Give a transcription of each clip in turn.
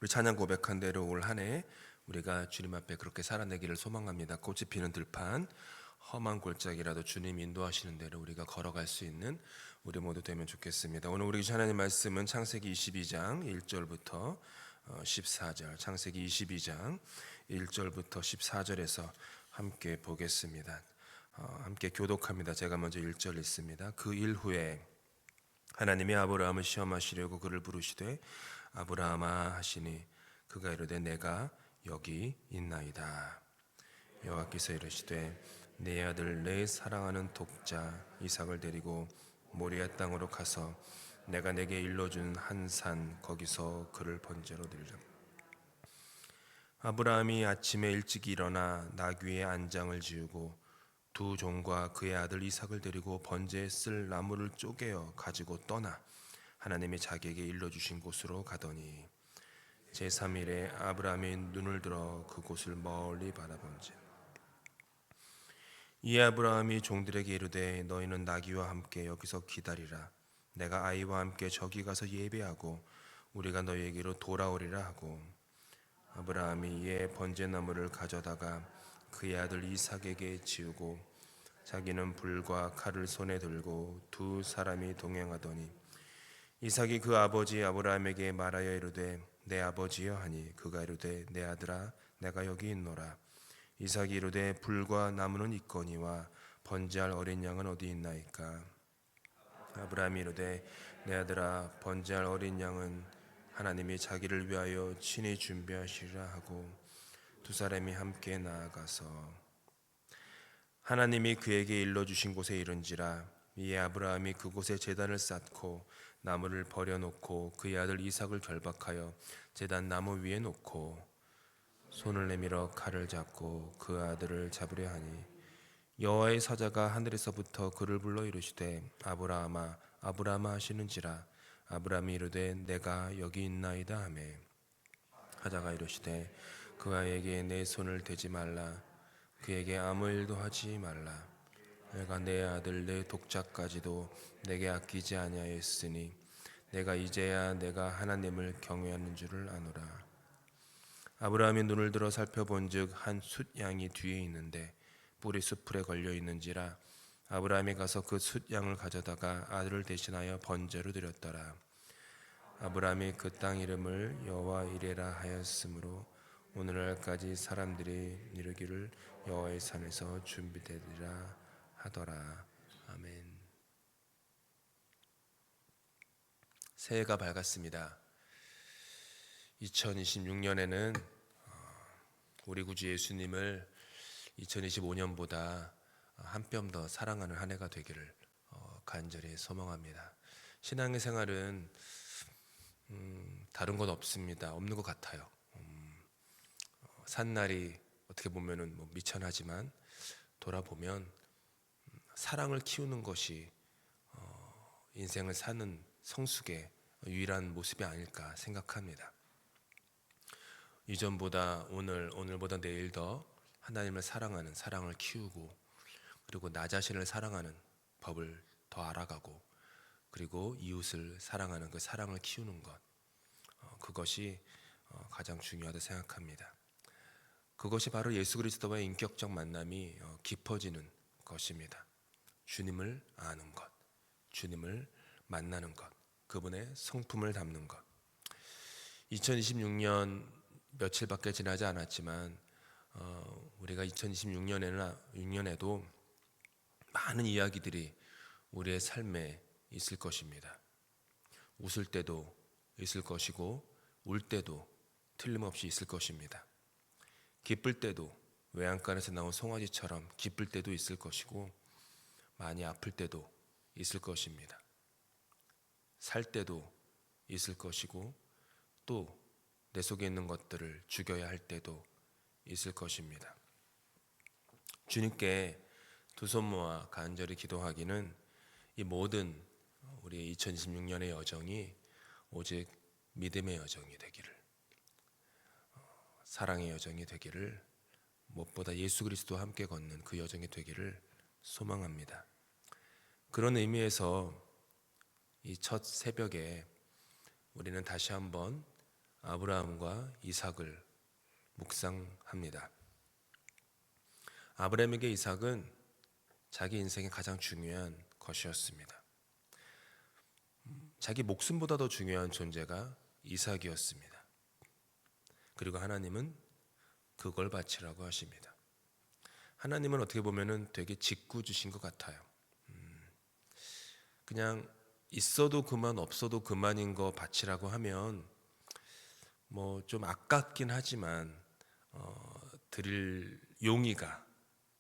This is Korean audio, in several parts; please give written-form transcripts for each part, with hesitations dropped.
우리 찬양 고백한 대로 올 한 해 우리가 주님 앞에 그렇게 살아내기를 소망합니다. 꽃이 피는 들판, 험한 골짜기라도 주님 인도하시는 대로 우리가 걸어갈 수 있는 우리 모두 되면 좋겠습니다. 오늘 우리 하나님 말씀은 창세기 22장 1절부터 14절, 창세기 22장 1절부터 14절에서 함께 보겠습니다. 함께 교독합니다. 제가 먼저 1절 읽습니다. 그 일 후에 하나님이 아브라함을 시험하시려고 그를 부르시되 아브라함아 하시니 그가 이르되 내가 여기 있나이다. 여호와께서 이르시되 내 아들 내 사랑하는 독자 이삭을 데리고 모리아 땅으로 가서 내가 내게 일러준 한 산 거기서 그를 번제로 드리라. 아브라함이 아침에 일찍 일어나 나귀의 안장을 지우고 두 종과 그의 아들 이삭을 데리고 번제에 쓸 나무를 쪼개어 가지고 떠나 하나님이 자기에게 일러주신 곳으로 가더니 제3일에 아브라함이 눈을 들어 그곳을 멀리 바라본지 이에 아브라함이 종들에게 이르되 너희는 나귀와 함께 여기서 기다리라. 내가 아이와 함께 저기 가서 예배하고 우리가 너희에게로 돌아오리라 하고 아브라함이 이에 번제나무를 가져다가 그의 아들 이삭에게 지우고 자기는 불과 칼을 손에 들고 두 사람이 동행하더니 이삭이 그 아버지 아브라함에게 말하여 이르되 내 아버지여 하니 그가 이르되 내 아들아 내가 여기 있노라. 이삭이 이르되 불과 나무는 있거니와 번제할 어린 양은 어디 있나이까. 아브라함이 이르되 내 아들아 번제할 어린 양은 하나님이 자기를 위하여 친히 준비하시리라 하고 두 사람이 함께 나아가서 하나님이 그에게 일러주신 곳에 이른지라. 이에 아브라함이 그곳에 제단을 쌓고 나무를 버려놓고 그의 아들 이삭을 결박하여 제단 나무 위에 놓고 손을 내밀어 칼을 잡고 그 아들을 잡으려 하니 여호와의 사자가 하늘에서부터 그를 불러 이르시되 아브라함아 아브라함아 하시는지라. 아브라함이 이르되 내가 여기 있나이다 하매 사자가 이르시되 그 아이에게 내 손을 대지 말라. 그에게 아무 일도 하지 말라. 내가 내 아들 내 독자까지도 내게 아끼지 아니하였으니 내가 이제야 내가 하나님을 경외하는 줄을 아노라. 아브라함이 눈을 들어 살펴본즉 한 숫양이 뒤에 있는데 뿔이 수풀에 걸려 있는지라. 아브라함이 가서 그 숫양을 가져다가 아들을 대신하여 번제로 드렸더라. 아브라함이 그 땅 이름을 여호와 이레라 하였으므로 오늘날까지 사람들이 이르기를 여호와의 산에서 준비되리라 하더라. 아멘. 새해가 밝았습니다. 2026년에는 우리 구주 예수님을 2025년보다 한 뼘 더 사랑하는 한 해가 되기를 간절히 소망합니다. 신앙의 생활은 다른 건 없습니다. 없는 것 같아요. 산날이 어떻게 보면은 미천하지만 돌아보면 사랑을 키우는 것이 인생을 사는 성숙의 유일한 모습이 아닐까 생각합니다. 이전보다 오늘보다 내일 더 하나님을 사랑하는 사랑을 키우고 그리고 나 자신을 사랑하는 법을 더 알아가고 그리고 이웃을 사랑하는 그 사랑을 키우는 것 그것이 가장 중요하다 생각합니다. 그것이 바로 예수 그리스도와의 인격적 만남이 깊어지는 것입니다. 주님을 아는 것, 주님을 만나는 것, 그분의 성품을 담는 것. 2026년 며칠밖에 지나지 않았지만 우리가 2026년에도 많은 이야기들이 우리의 삶에 있을 것입니다. 웃을 때도 있을 것이고 울 때도 틀림없이 있을 것입니다. 기쁠 때도 외양간에서 나온 송아지처럼 기쁠 때도 있을 것이고 많이 아플 때도 있을 것입니다. 살 때도 있을 것이고 또 내 속에 있는 것들을 죽여야 할 때도 있을 것입니다. 주님께 두 손 모아 간절히 기도하기는 이 모든 우리의 2026년의 여정이 오직 믿음의 여정이 되기를, 사랑의 여정이 되기를, 무엇보다 예수 그리스도와 함께 걷는 그 여정이 되기를 소망합니다. 그런 의미에서 이 첫 새벽에 우리는 다시 한번 아브라함과 이삭을 묵상합니다. 아브라함에게 이삭은 자기 인생의 가장 중요한 것이었습니다. 자기 목숨보다 더 중요한 존재가 이삭이었습니다. 그리고 하나님은 그걸 바치라고 하십니다. 하나님은 어떻게 보면은 되게 짓궂으신 것 같아요. 그냥 있어도 그만 없어도 그만인 거 바치라고 하면 뭐 좀 아깝긴 하지만 드릴 용의가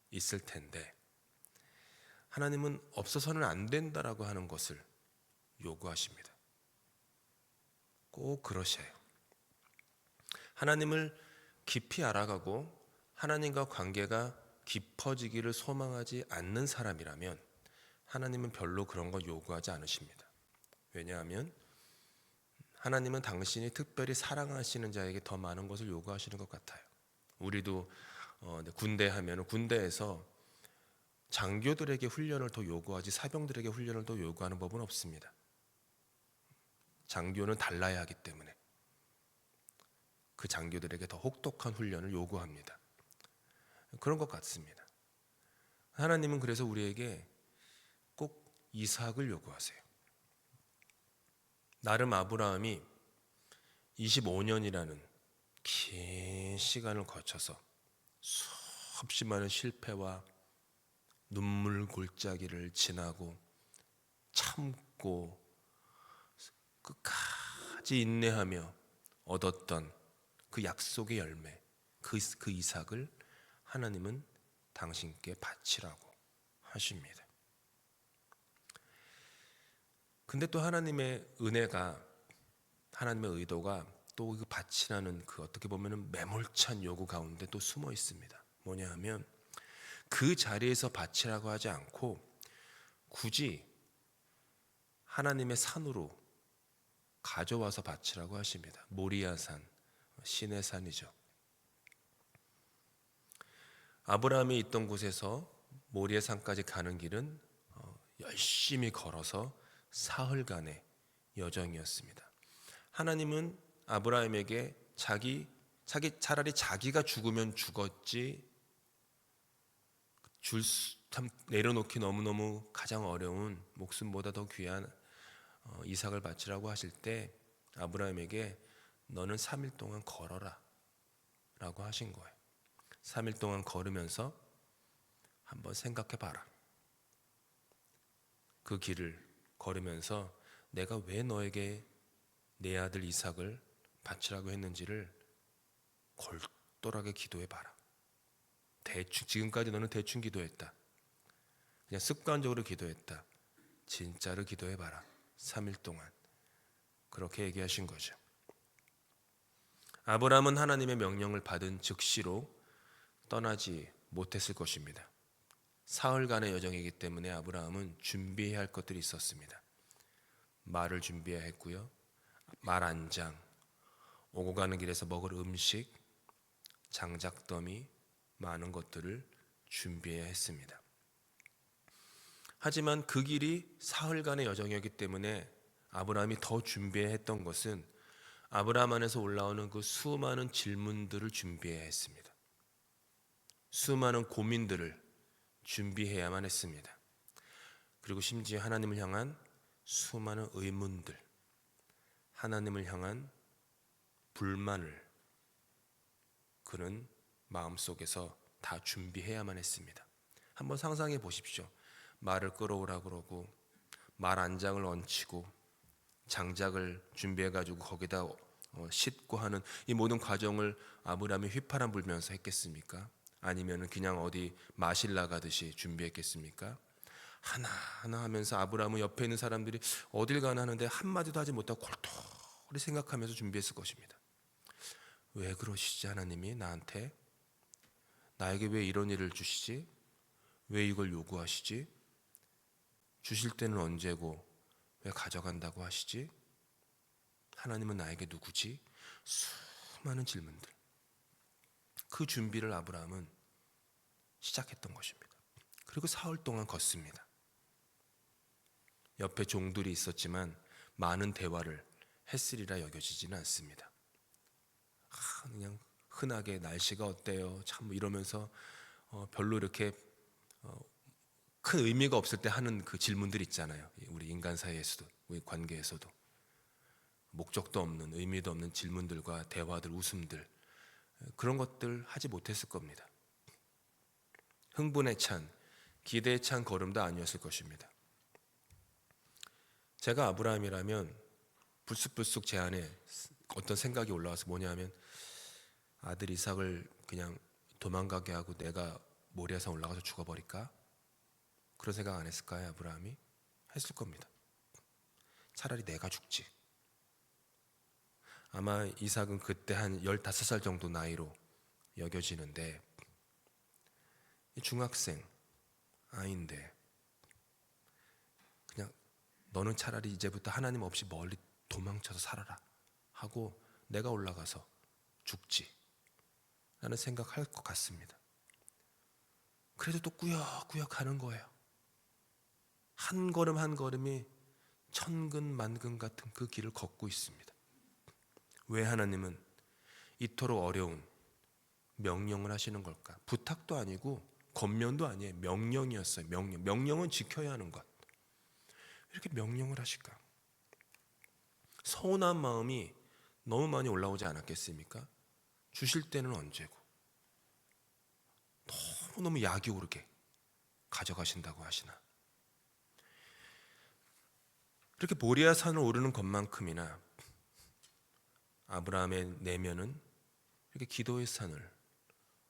있을 텐데, 하나님은 없어서는 안 된다라고 하는 것을 요구하십니다. 꼭 그러셔요. 하나님을 깊이 알아가고 하나님과 관계가 깊어지기를 소망하지 않는 사람이라면 하나님은 별로 그런 거 요구하지 않으십니다. 왜냐하면 하나님은 당신이 특별히 사랑하시는 자에게 더 많은 것을 요구하시는 것 같아요. 우리도 군대 하면 군대에서 장교들에게 훈련을 더 요구하지 사병들에게 훈련을 더 요구하는 법은 없습니다. 장교는 달라야 하기 때문에 그 장교들에게 더 혹독한 훈련을 요구합니다. 그런 것 같습니다. 하나님은 그래서 우리에게 꼭 이삭을 요구하세요. 나름 아브라함이 25년이라는 긴 시간을 거쳐서 수없이 많은 실패와 눈물 골짜기를 지나고 참고 끝까지 인내하며 얻었던 그 약속의 열매, 그 이삭을 하나님은 당신께 바치라고 하십니다. 근데 또 하나님의 은혜가, 하나님의 의도가 또 그 바치라는 그 어떻게 보면은 매몰찬 요구 가운데 또 숨어 있습니다. 뭐냐 하면 그 자리에서 바치라고 하지 않고 굳이 하나님의 산으로 가져와서 바치라고 하십니다. 모리아산, 신의 산이죠. 아브라함이 있던 곳에서 모리아 산까지 가는 길은 열심히 걸어서 사흘간의 여정이었습니다. 하나님은 아브라함에게 자기 차라리 자기가 죽으면 죽었지 참 내려놓기 너무너무 가장 어려운 목숨보다 더 귀한 이삭을 바치라고 하실 때 아브라함에게 너는 3일 동안 걸어라 라고 하신 거예요. 3일 동안 걸으면서 한번 생각해 봐라. 그 길을 걸으면서 내가 왜 너에게 내 아들 이삭을 바치라고 했는지를 골똘하게 기도해 봐라. 지금까지 너는 대충 기도했다. 그냥 습관적으로 기도했다. 진짜로 기도해 봐라. 3일 동안. 그렇게 얘기하신 거죠. 아브라함은 하나님의 명령을 받은 즉시로 떠나지 못했을 것입니다. 사흘간의 여정이기 때문에 아브라함은 준비해야 할 것들이 있었습니다. 말을 준비해야 했고요. 말 안장, 오고 가는 길에서 먹을 음식, 장작더미, 많은 것들을 준비해야 했습니다. 하지만 그 길이 사흘간의 여정이었기 때문에 아브라함이 더 준비해야 했던 것은 아브라함 안에서 올라오는 그 수많은 질문들을 준비해야 했습니다. 수많은 고민들을 준비해야만 했습니다. 그리고 심지어 하나님을 향한 수많은 의문들, 하나님을 향한 불만을 그는 마음속에서 다 준비해야만 했습니다. 한번 상상해 보십시오. 말을 끌어오라 그러고 말 안장을 얹히고 장작을 준비해 가지고 거기다 싣고 하는 이 모든 과정을 아브라함이 휘파람 불면서 했겠습니까? 아니면 그냥 어디 마실 나가듯이 준비했겠습니까? 하나하나 하면서 아브라함은 옆에 있는 사람들이 어딜 가나 하는데 한마디도 하지 못하고 골똘히 생각하면서 준비했을 것입니다. 왜 그러시지 하나님이 나에게 왜 이런 일을 주시지? 왜 이걸 요구하시지? 주실 때는 언제고 왜 가져간다고 하시지? 하나님은 나에게 누구지? 수많은 질문들. 그 준비를 아브라함은 시작했던 것입니다. 그리고 사흘 동안 걷습니다. 옆에 종들이 있었지만 많은 대화를 했으리라 여겨지지는 않습니다. 그냥 흔하게 날씨가 어때요? 참 이러면서 별로 이렇게 큰 의미가 없을 때 하는 그 질문들 있잖아요. 우리 인간 사이에서도, 우리 관계에서도 목적도 없는, 의미도 없는 질문들과 대화들, 웃음들, 그런 것들 하지 못했을 겁니다. 흥분에 찬, 기대에 찬 걸음도 아니었을 것입니다. 제가 아브라함이라면 불쑥불쑥 제 안에 어떤 생각이 올라와서 뭐냐면, 아들 이삭을 그냥 도망가게 하고 내가 모리아산 올라가서 죽어버릴까? 그런 생각 안 했을까요? 아브라함이 했을 겁니다. 차라리 내가 죽지. 아마 이삭은 그때 한 15살 정도 나이로 여겨지는데, 중학생 아이인데 그냥 너는 차라리 이제부터 하나님 없이 멀리 도망쳐서 살아라 하고 내가 올라가서 죽지 라는 생각할 것 같습니다. 그래도 또 꾸역꾸역 가는 거예요. 한 걸음 한 걸음이 천근 만근 같은 그 길을 걷고 있습니다. 왜 하나님은 이토록 어려운 명령을 하시는 걸까? 부탁도 아니고 권면도 아니에요. 명령이었어요. 명령은 지켜야 하는 것. 이렇게 명령을 하실까? 서운한 마음이 너무 많이 올라오지 않았겠습니까? 주실 때는 언제고 너무너무 약이 오르게 가져가신다고 하시나? 이렇게 모리아 산을 오르는 것만큼이나 아브라함의 내면은 이렇게 기도의 산을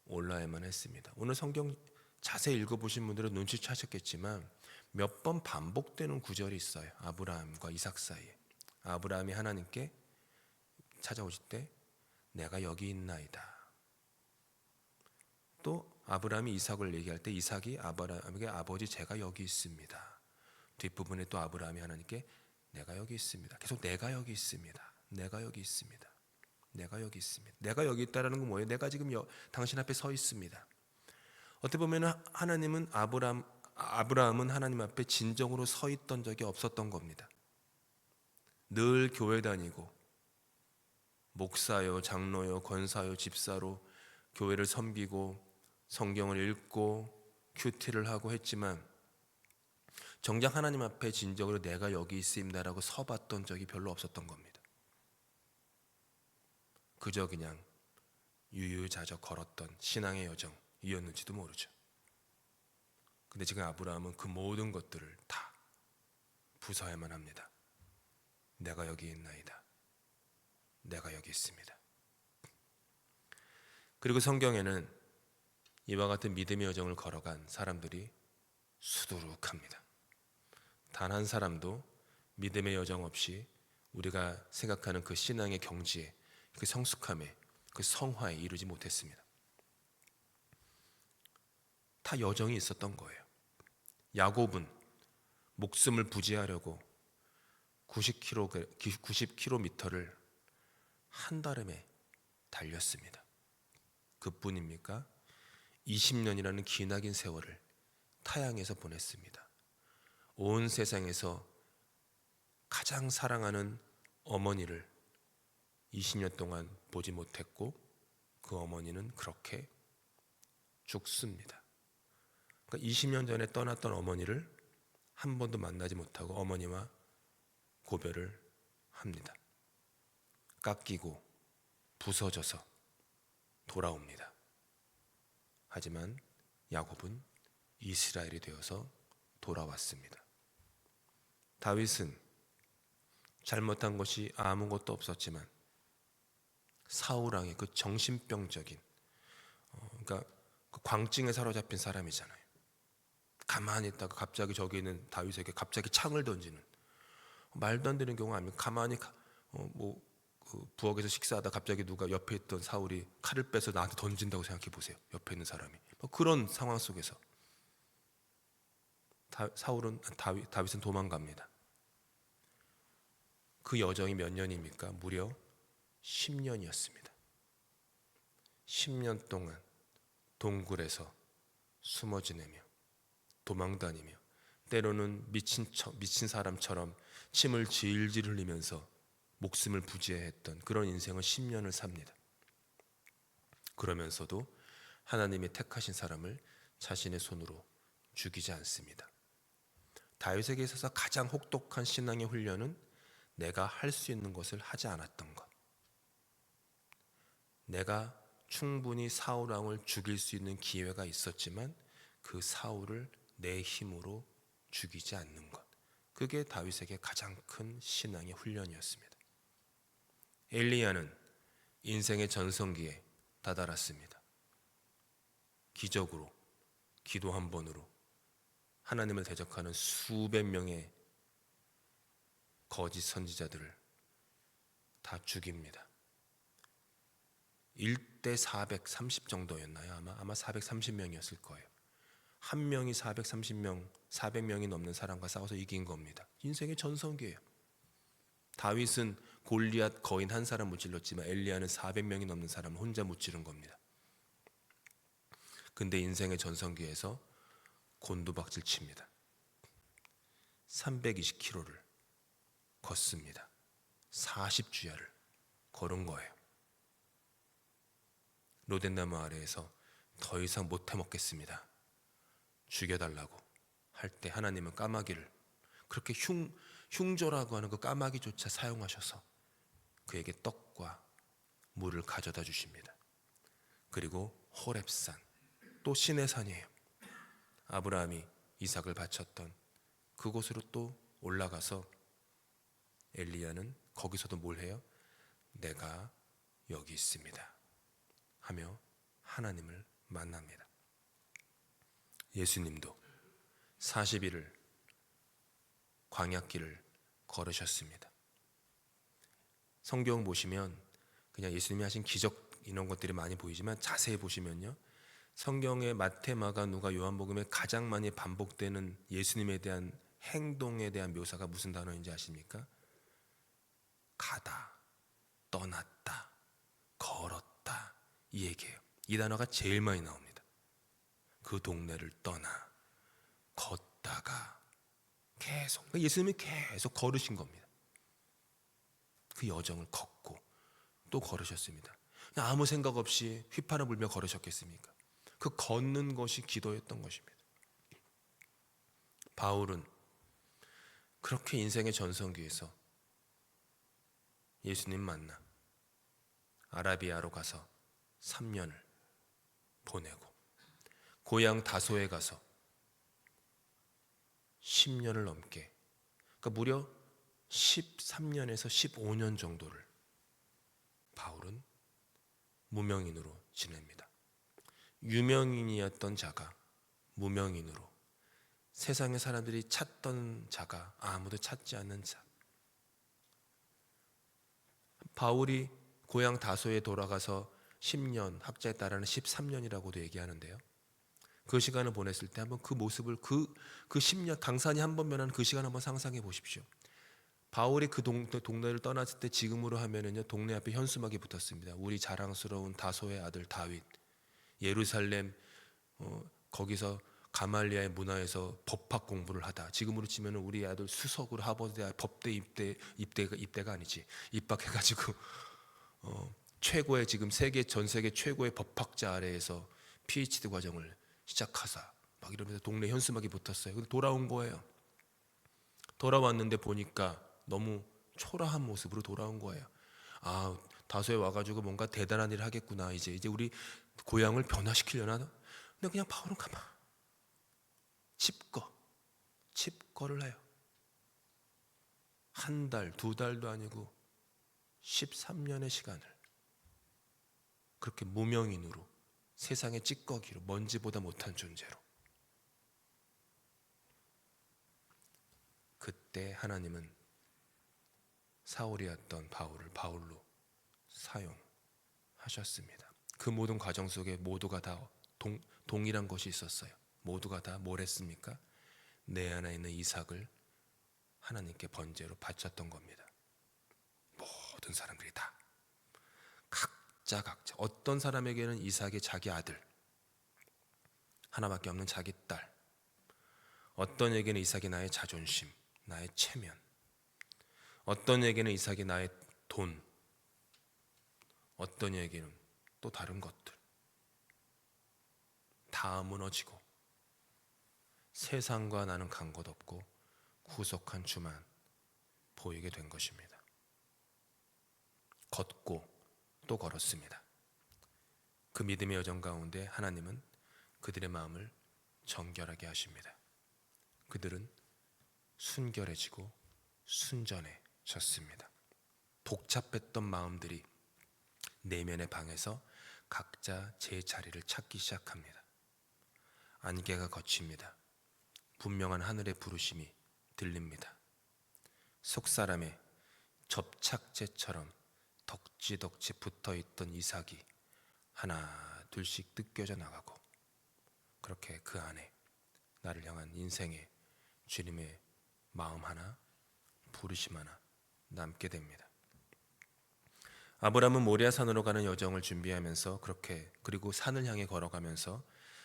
올라야만 했습니다. 오늘 성경 자세히 읽어보신 분들은 눈치채셨겠지만 몇 번 반복되는 구절이 있어요. 아브라함과 이삭 사이에. 아브라함이 하나님께 찾아오실 때 내가 여기 있나이다. 또 아브라함이 이삭을 얘기할 때 이삭이 아브라함에게 아버지 제가 여기 있습니다. 뒷부분에 또 아브라함이 하나님께 내가 여기 있습니다. 계속 내가 여기 있습니다. 내가 여기 있습니다. 내가 여기 있습니다. 내가 여기 있다라는 건 뭐예요? 내가 지금 당신 앞에 서 있습니다. 어떻게 보면 하나님은 아브라함은 하나님 앞에 진정으로 서 있던 적이 없었던 겁니다. 늘 교회 다니고 목사요, 장로요, 권사요, 집사로 교회를 섬기고 성경을 읽고 큐티를 하고 했지만 정작 하나님 앞에 진정으로 내가 여기 있습니다라고 서봤던 적이 별로 없었던 겁니다. 그저 그냥 유유자적 걸었던 신앙의 여정이었는지도 모르죠. 근데 지금 아브라함은 그 모든 것들을 다 부숴야만 합니다. 내가 여기 있나이다. 내가 여기 있습니다. 그리고 성경에는 이와 같은 믿음의 여정을 걸어간 사람들이 수두룩합니다. 단 한 사람도 믿음의 여정 없이 우리가 생각하는 그 신앙의 경지에, 그 성숙함에, 그 성화에 이르지 못했습니다. 다 여정이 있었던 거예요. 야곱은 목숨을 부지하려고 90km를 한달음에 달렸습니다. 그뿐입니까? 20년이라는 기나긴 세월을 타향에서 보냈습니다. 온 세상에서 가장 사랑하는 어머니를 20년 동안 보지 못했고 그 어머니는 그렇게 죽습니다. 그러니까 20년 전에 떠났던 어머니를 한 번도 만나지 못하고 어머니와 고별을 합니다. 깎이고 부서져서 돌아옵니다. 하지만 야곱은 이스라엘이 되어서 돌아왔습니다. 다윗은 잘못한 것이 아무것도 없었지만 사울 왕의 그 정신병적인 그러니까 그 광증에 사로잡힌 사람이잖아요. 가만히 있다가 갑자기 저기 있는 다윗에게 갑자기 창을 던지는, 말도 안 되는 경우 아니면 가만히 그 부엌에서 식사하다 갑자기 누가 옆에 있던 사울이 칼을 빼서 나한테 던진다고 생각해 보세요. 옆에 있는 사람이 그런 상황 속에서 다윗은 도망갑니다. 그 여정이 몇 년입니까? 무려 10년이었습니다. 10년 동안 동굴에서 숨어 지내며 도망다니며 때로는 미친 사람처럼 침을 질질 흘리면서 목숨을 부지해야 했던 그런 인생을 10년을 삽니다. 그러면서도 하나님이 택하신 사람을 자신의 손으로 죽이지 않습니다. 다윗에게 있어서 가장 혹독한 신앙의 훈련은 내가 할 수 있는 것을 하지 않았던 것. 내가 충분히 사울 왕을 죽일 수 있는 기회가 있었지만 그 사울을 내 힘으로 죽이지 않는 것. 그게 다윗에게 가장 큰 신앙의 훈련이었습니다. 엘리야는 인생의 전성기에 다다랐습니다. 기적으로, 기도 한 번으로 하나님을 대적하는 수백 명의 거짓 선지자들을 다 죽입니다. 1대 430 정도였나요? 아마 430명이었을 거예요. 한 명이 430명, 400명이 넘는 사람과 싸워서 이긴 겁니다. 인생의 전성기예요. 다윗은 골리앗 거인 한 사람 무찔렀지만 엘리야는 400명이 넘는 사람을 혼자 무찌른 겁니다. 근데 인생의 전성기에서 곤두박질 칩니다. 320km를 걷습니다. 40주야를 걸은 거예요. 로덴나무 아래에서 더 이상 못 해먹겠습니다. 죽여달라고 할 때 하나님은 까마귀를, 그렇게 흉조라고 하는 그 까마귀조차 사용하셔서 그에게 떡과 물을 가져다 주십니다. 그리고 호렙산, 또 신의 산이에요. 아브라함이 이삭을 바쳤던 그곳으로 또 올라가서 엘리야는 거기서도 뭘 해요? 내가 여기 있습니다 하며 하나님을 만납니다. 예수님도 40일을 광야길을 걸으셨습니다. 성경 보시면 그냥 예수님이 하신 기적 이런 것들이 많이 보이지만 자세히 보시면요, 성경의 마태, 마가, 누가, 요한복음에 가장 많이 반복되는 예수님에 대한 행동에 대한 묘사가 무슨 단어인지 아십니까? 가다, 떠났다, 걸었다, 이 얘기예요. 이 단어가 제일 많이 나옵니다. 그 동네를 떠나 걷다가 계속, 예수님이 계속 걸으신 겁니다. 그 여정을 걷고 또 걸으셨습니다. 아무 생각 없이 휘파람 불며 걸으셨겠습니까? 그 걷는 것이 기도였던 것입니다. 바울은 그렇게 인생의 전성기에서 예수님 만나 아라비아로 가서 3년을 보내고 고향 다소에 가서 10년을 넘게, 그러니까 무려 13년에서 15년 정도를 바울은 무명인으로 지냅니다. 유명인이었던 자가 무명인으로, 세상의 사람들이 찾던 자가 아무도 찾지 않는 자. 바울이 고향 다소에 돌아가서 10년, 학자에 따라는 13년이라고도 얘기하는데요. 그 시간을 보냈을 때 한번 그 모습을, 그 10년, 강산이 한 번 변한 그 시간 한번 상상해 보십시오. 바울이 그 동네를 떠났을 때 지금으로 하면은요, 동네 앞에 현수막이 붙었습니다. 우리 자랑스러운 다소의 아들 다윗, 예루살렘 거기서 가말리아의 문화에서 법학 공부를 하다. 지금으로 치면은 우리 아들 수석으로 하버드대 법대 입대가 아니지, 입학해가지고 최고의, 지금 전 세계 최고의 법학자 아래에서 PhD 과정을 시작하사 막 이러면서 동네 현수막이 붙었어요. 근데 돌아온 거예요. 돌아왔는데 보니까 너무 초라한 모습으로 돌아온 거예요. 아, 다소에 와가지고 뭔가 대단한 일을 하겠구나. 이제 우리 고향을 변화시키려나? 근데 그냥 바울은 가만 칩거를 해요. 한 달, 두 달도 아니고 13년의 시간을 그렇게 무명인으로, 세상의 찌꺼기로, 먼지보다 못한 존재로, 그때 하나님은 사울이었던 바울을 바울로 사용하셨습니다. 그 모든 과정 속에 모두가 다 동일한 것이 있었어요. 모두가 다 뭘 했습니까? 내 안에 있는 이삭을 하나님께 번제로 바쳤던 겁니다. 모든 사람들이 다 각자 어떤 사람에게는 이삭이 자기 아들, 하나밖에 없는 자기 딸, 어떤 에게는 이삭이 나의 자존심, 나의 체면, 어떤 에게는 이삭이 나의 돈, 어떤 에게는 또 다른 것들, 다 무너지고 세상과 나는 간 곳 없고 구속한 주만 보이게 된 것입니다. 걷고 또 걸었습니다. 그 믿음의 여정 가운데 하나님은 그들의 마음을 정결하게 하십니다. 그들은 순결해지고 순전해졌습니다. 복잡했던 마음들이 내면의 방에서 각자 제 자리를 찾기 시작합니다. 안개가 걷힙니다. 분명한 하늘의 부르심이 들립니다. 속사람의 접착제처럼 덕지덕지 붙어있던 이삭이 하나 둘씩 뜯겨져 나가고, 그렇게 그 안에 나를 향한 인생의 주님의 마음 하나, 부르심 하나 남게 됩니다. 아브라함은 모리아 산으로 가는 여정을 준비하면서 그리고 산을 향해 걸어가면서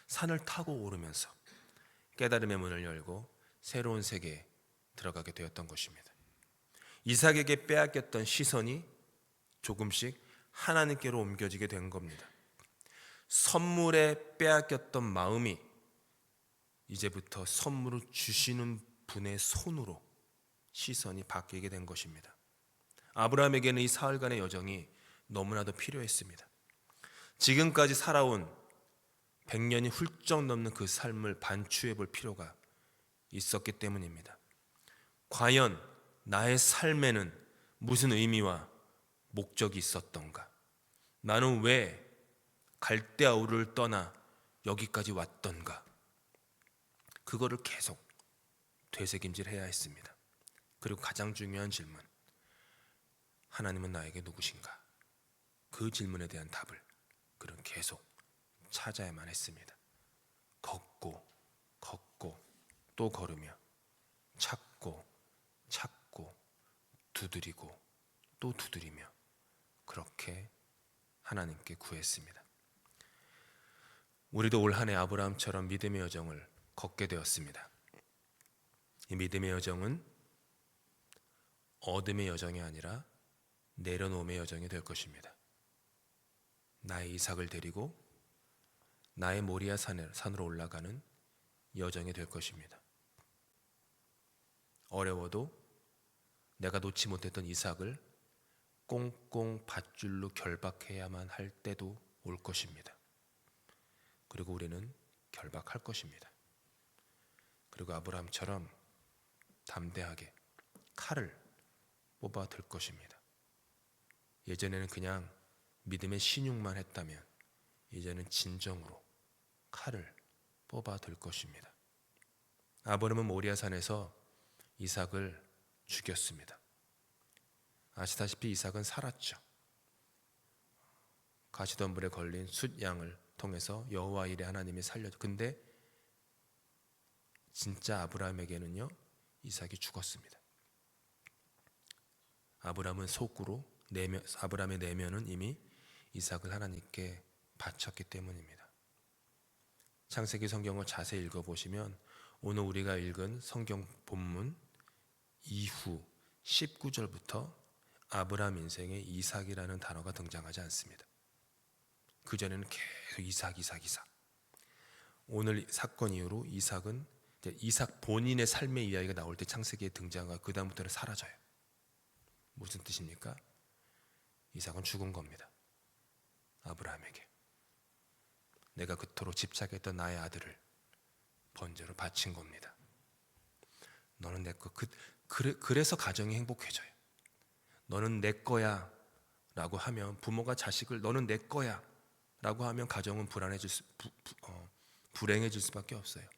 산을 타고 오르면서 깨달음의 문을 열고 새로운 세계에 들어가게 되었던 것입니다. 이삭에게 빼앗겼던 시선이 조금씩 하나님께로 옮겨지게 된 겁니다. 선물에 빼앗겼던 마음이 이제부터 선물을 주시는 분의 손으로 시선이 바뀌게 된 것입니다. 아브라함에게는 이 사흘간의 여정이 너무나도 필요했습니다. 지금까지 살아온 100년이 훌쩍 넘는 그 삶을 반추해 볼 필요가 있었기 때문입니다. 과연 나의 삶에는 무슨 의미와 목적이 있었던가? 나는 왜 갈대아우를 떠나 여기까지 왔던가? 그거를 계속 되새김질해야 했습니다. 그리고 가장 중요한 질문, 하나님은 나에게 누구신가? 그 질문에 대한 답을 그는 계속 찾아야만 했습니다. 걷고 또 걸으며 찾고 두드리고 또 두드리며 그렇게 하나님께 구했습니다. 우리도 올 한 해 아브라함처럼 믿음의 여정을 걷게 되었습니다. 이 믿음의 여정은 어둠의 여정이 아니라 내려놓음의 여정이 될 것입니다. 나의 이삭을 데리고 나의 모리아 산으로 올라가는 여정이 될 것입니다. 어려워도 내가 놓지 못했던 이삭을 꽁꽁 밧줄로 결박해야만 할 때도 올 것입니다. 그리고 우리는 결박할 것입니다. 그리고 아브라함처럼 담대하게 칼을 뽑아 들 것입니다. 예전에는 그냥 믿음의 신용만 했다면 이제는 진정으로 칼을 뽑아 들 것입니다. 아브라함은 모리아산에서 이삭을 죽였습니다. 아시다시피 이삭은 살았죠. 가시덤불에 걸린 숫양을 통해서 여호와 일에 하나님이 살려줘. 근데 진짜 아브라함에게는요, 이삭이 죽었습니다. 아브라함은 속으로 아브라함의 내면은 이미 이삭을 하나님께 바쳤기 때문입니다. 창세기 성경을 자세히 읽어보시면 오늘 우리가 읽은 성경 본문 이후 19절부터 아브라함 인생에 이삭이라는 단어가 등장하지 않습니다. 그전에는 계속 이삭. 오늘 사건 이후로 이삭 본인의 삶의 이야기가 나올 때 창세기에 등장하고 그 다음부터는 사라져요. 무슨 뜻입니까? 이삭은 죽은 겁니다. 아브라함에게 내가 그토록 집착했던 나의 아들을 번제로 바친 겁니다. 너는 내 거. 그래서 가정이 행복해져요. 너는 내 거야 라고 하면, 부모가 자식을 너는 내 거야 라고 하면 가정은 불행해질 수밖에 없어요.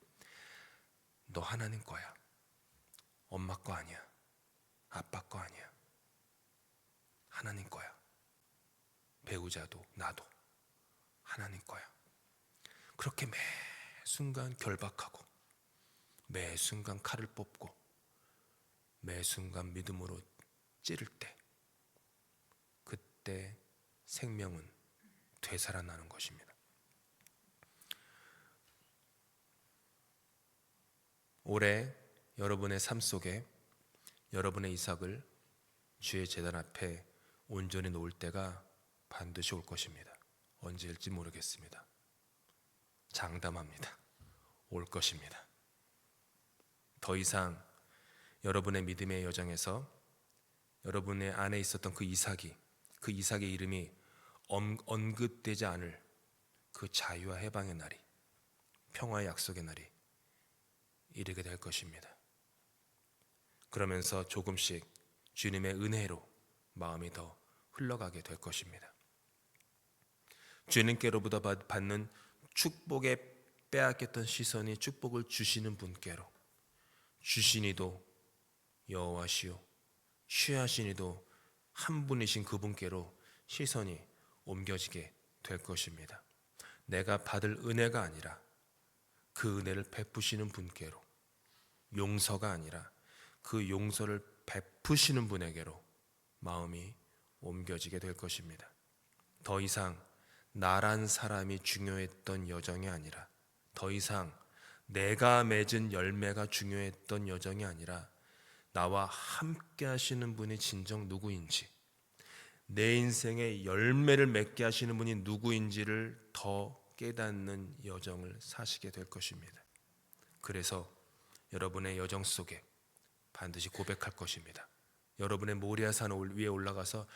너 하나님 거야. 엄마 거 아니야. 아빠 거 아니야. 하나님 거야. 배우자도 나도 하나님 거야. 그렇게 매 순간 결박하고 매 순간 칼을 뽑고 매 순간 믿음으로 찌를 때, 그때 생명은 되살아나는 것입니다. 올해 여러분의 삶 속에 여러분의 이삭을 주의 제단 앞에 온전히 놓을 때가 반드시 올 것입니다. 언제일지 모르겠습니다. 장담합니다. 올 것입니다. 더 이상 여러분의 믿음의 여정에서 여러분의 안에 있었던 그 이삭의 이름이 언급되지 않을 그 자유와 해방의 날이, 평화의 약속의 날이 이르게 될 것입니다. 그러면서 조금씩 주님의 은혜로 마음이 더 흘러가게 될 것입니다. 주님께로부터 받는 축복에 빼앗겼던 시선이 축복을 주시는 분께로, 주시니도 여호와시요 취하시니도 한 분이신 그분께로 시선이 옮겨지게 될 것입니다. 내가 받을 은혜가 아니라 그 은혜를 베푸시는 분께로, 용서가 아니라 그 용서를 베푸시는 분에게로 마음이 옮겨지게 될 것입니다. 더 이상 나란 사람이 중요했던 여정이 아니라, 더 이상 내가 맺은 열매가 중요했던 여정이 아니라 나와 함께 하시는 분이 진정 누구인지, 내 인생의 열매를 맺게 하시는 분이 누구인지를 더 깨닫는 여정을 사시게 될 것입니다. 그래서 여러분의 여정 속에 반드시 고백할 것입니다. 여러분의 모리아산 위에 올라가서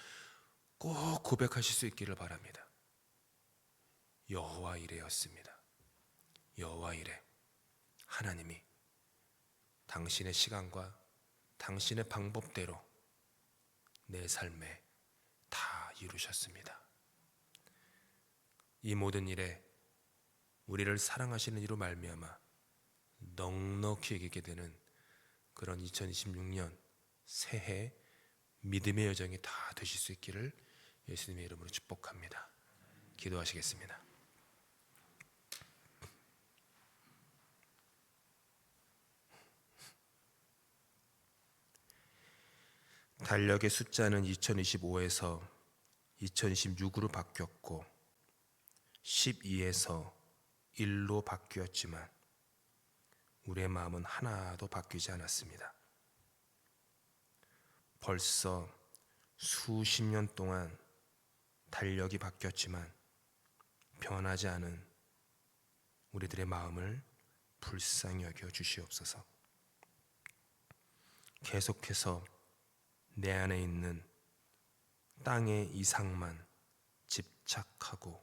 꼭 고백하실 수 있기를 바랍니다. 여호와 이레였습니다. 여호와 이레, 하나님이 당신의 시간과 당신의 방법대로 내 삶에 다 이루셨습니다. 이 모든 일에 우리를 사랑하시는 이로 말미암아 넉넉히 이기게 되는 그런 2026년 새해 믿음의 여정이 다 되실 수 있기를 예수님의 이름으로 축복합니다. 기도하시겠습니다. 달력의 숫자는 2025에서 2026으로 바뀌었고 12에서 1로 바뀌었지만 우리의 마음은 하나도 바뀌지 않았습니다. 벌써 수십 년 동안 달력이 바뀌었지만 변하지 않은 우리들의 마음을 불쌍히 여겨 주시옵소서. 계속해서 내 안에 있는 땅의 이상만 집착하고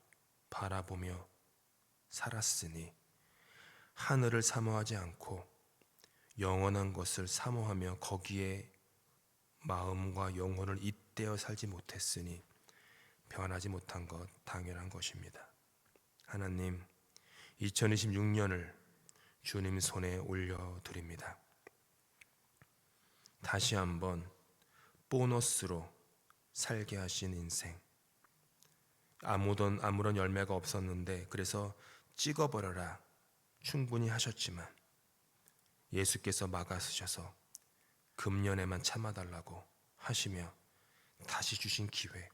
바라보며 살았으니 하늘을 사모하지 않고 영원한 것을 사모하며 거기에 마음과 영혼을 잇대어 살지 못했으니 변하지 못한 것 당연한 것입니다. 하나님, 2026년을 주님 손에 올려드립니다. 다시 한번 보너스로 살게 하신 인생, 아무런 열매가 없었는데 그래서 찍어버려라 충분히 하셨지만 예수께서 막아서셔서 금년에만 참아달라고 하시며 다시 주신 기회,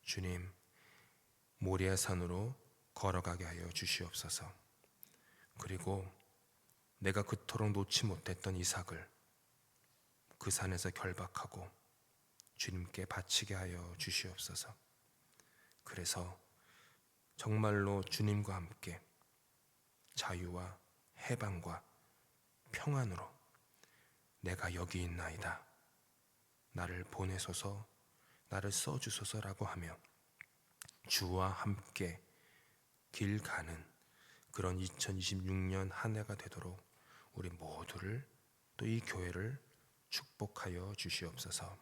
주님 모리아산으로 걸어가게 하여 주시옵소서. 그리고 내가 그토록 놓지 못했던 이삭을 그 산에서 결박하고 주님께 바치게 하여 주시옵소서. 그래서 정말로 주님과 함께 자유와 해방과 평안으로 내가 여기 있나이다, 나를 보내소서, 나를 써주소서라고 하며 주와 함께 길 가는 그런 2026년 한 해가 되도록 우리 모두를, 또 이 교회를 축복하여 주시옵소서.